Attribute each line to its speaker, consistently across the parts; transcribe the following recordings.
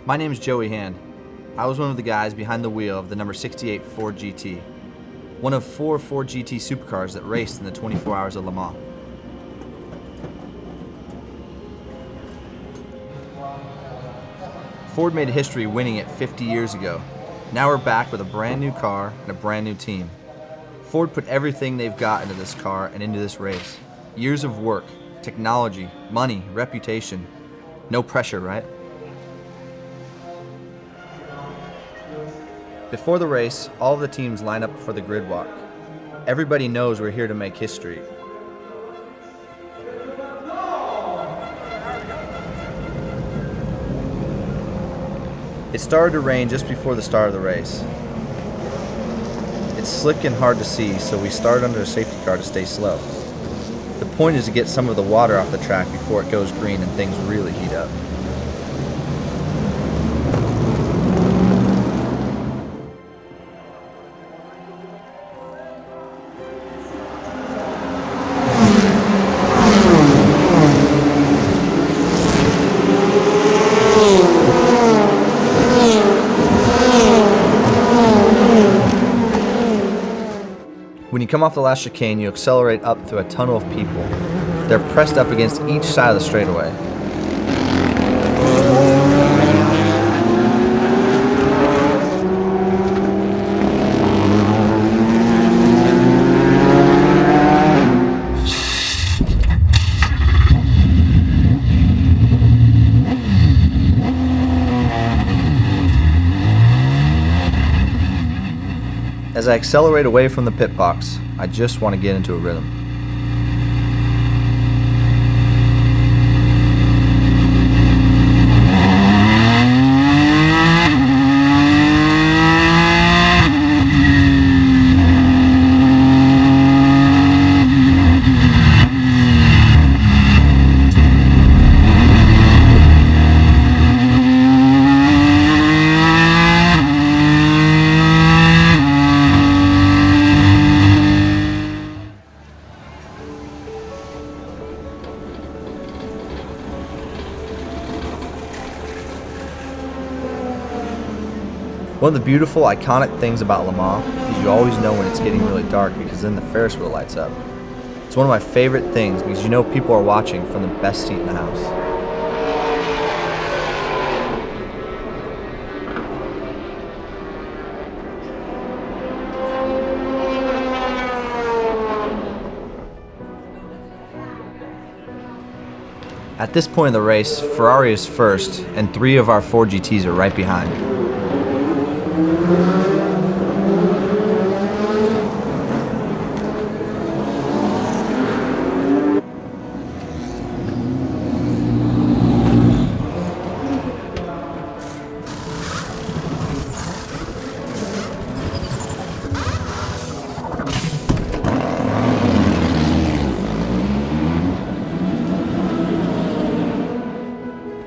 Speaker 1: My name is Joey Hand. I was one of the guys behind the wheel of the number 68 Ford GT, one of 4 Ford GT supercars that raced in the 24 Hours of Le Mans. Ford made history winning it 50 years ago. Now we're back with a brand new car and a brand new team. Ford put everything they've got into this car and into this race. Years of work, technology, money, reputation. No pressure, right? Before the race, all of the teams line up for the grid walk. Everybody knows we're here to make history. It started to rain just before the start of the race. It's slick and hard to see, so we started under a safety car to stay slow. The point is to get some of the water off the track before it goes green and things really heat up. When you come off the last chicane, you accelerate up through a tunnel of people. They're pressed up against each side of the straightaway. As I accelerate away from the pit box, I just want to get into a rhythm. One of the beautiful, iconic things about Le Mans is you always know when it's getting really dark because then the Ferris wheel lights up. It's one of my favorite things because you know people are watching from the best seat in the house. At this point in the race, Ferrari is first and 3 of our Ford GTs are right behind.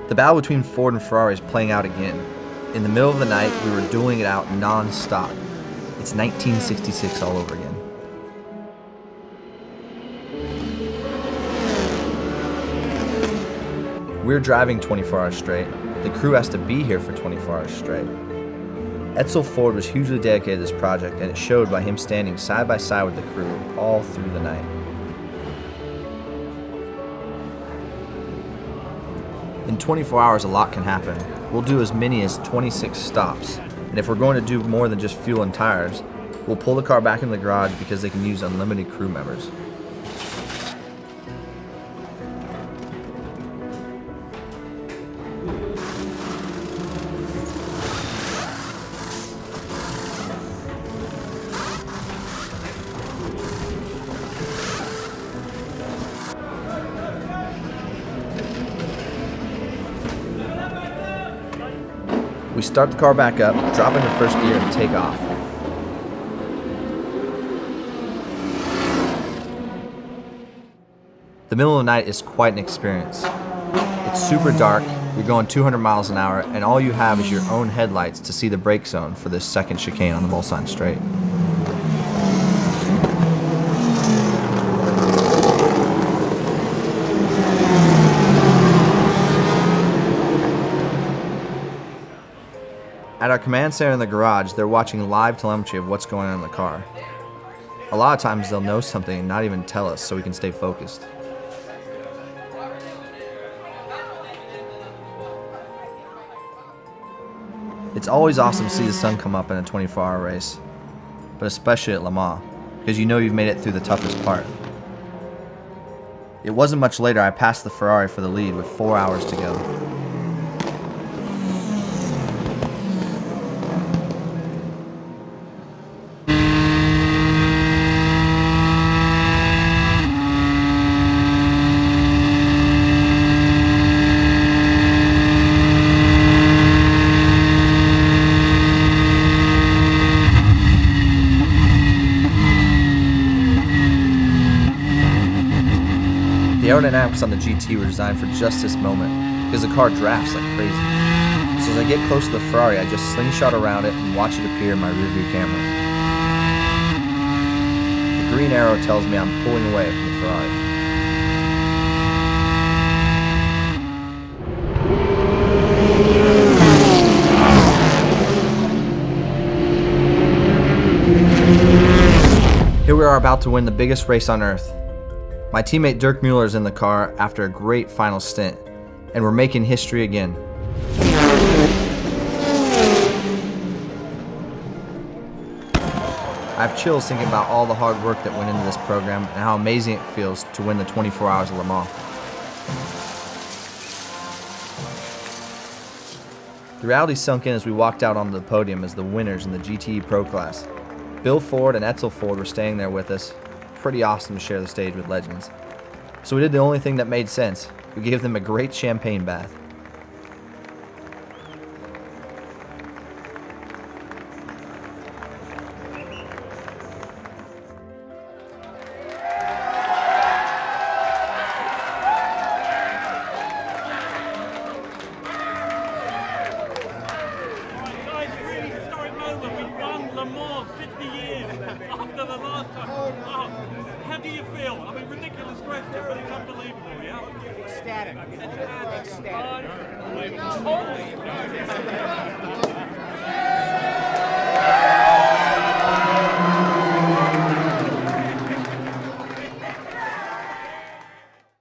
Speaker 1: The battle between Ford and Ferrari is playing out again. In the middle of the night, we were dueling it out non-stop. It's 1966 all over again. We're driving 24 hours straight. The crew has to be here for 24 hours straight. Edsel Ford was hugely dedicated to this project, and it showed by him standing side by side with the crew all through the night. In 24 hours, a lot can happen. We'll do as many as 26 stops, and if we're going to do more than just fuel and tires, we'll pull the car back in the garage because they can use unlimited crew members. We start the car back up, drop into first gear, and take off. The middle of the night is quite an experience. It's super dark, you're going 200 miles an hour, and all you have is your own headlights to see the brake zone for this second chicane on the Mulsanne Straight. our command center in the garage, they're watching live telemetry of what's going on in the car. A lot of times they'll know something and not even tell us so we can stay focused. It's always awesome to see the sun come up in a 24-hour race, but especially at Le Mans, because you know you've made it through the toughest part. It wasn't much later I passed the Ferrari for the lead with 4 hours to go. The aerodynamics on the GT were designed for just this moment, because the car drafts like crazy. So as I get close to the Ferrari, I just slingshot around it and watch it appear in my rearview camera. The green arrow tells me I'm pulling away from the Ferrari. Here we are about to win the biggest race on Earth. My teammate Dirk Mueller is in the car after a great final stint, and we're making history again. I have chills thinking about all the hard work that went into this program and how amazing it feels to win the 24 Hours of Le Mans. The reality sunk in as we walked out onto the podium as the winners in the GTE Pro class. Bill Ford and Edsel Ford were staying there with us. Pretty awesome to share the stage with legends. So we did the only thing that made sense. We gave them a great champagne bath.
Speaker 2: Le Mans, 50 years after the last time. Oh, how do you feel? I mean, ridiculous question, but it's unbelievable, yeah?
Speaker 3: Ecstatic.
Speaker 2: Ecstatic.
Speaker 3: Ecstatic.
Speaker 2: Unbelievable.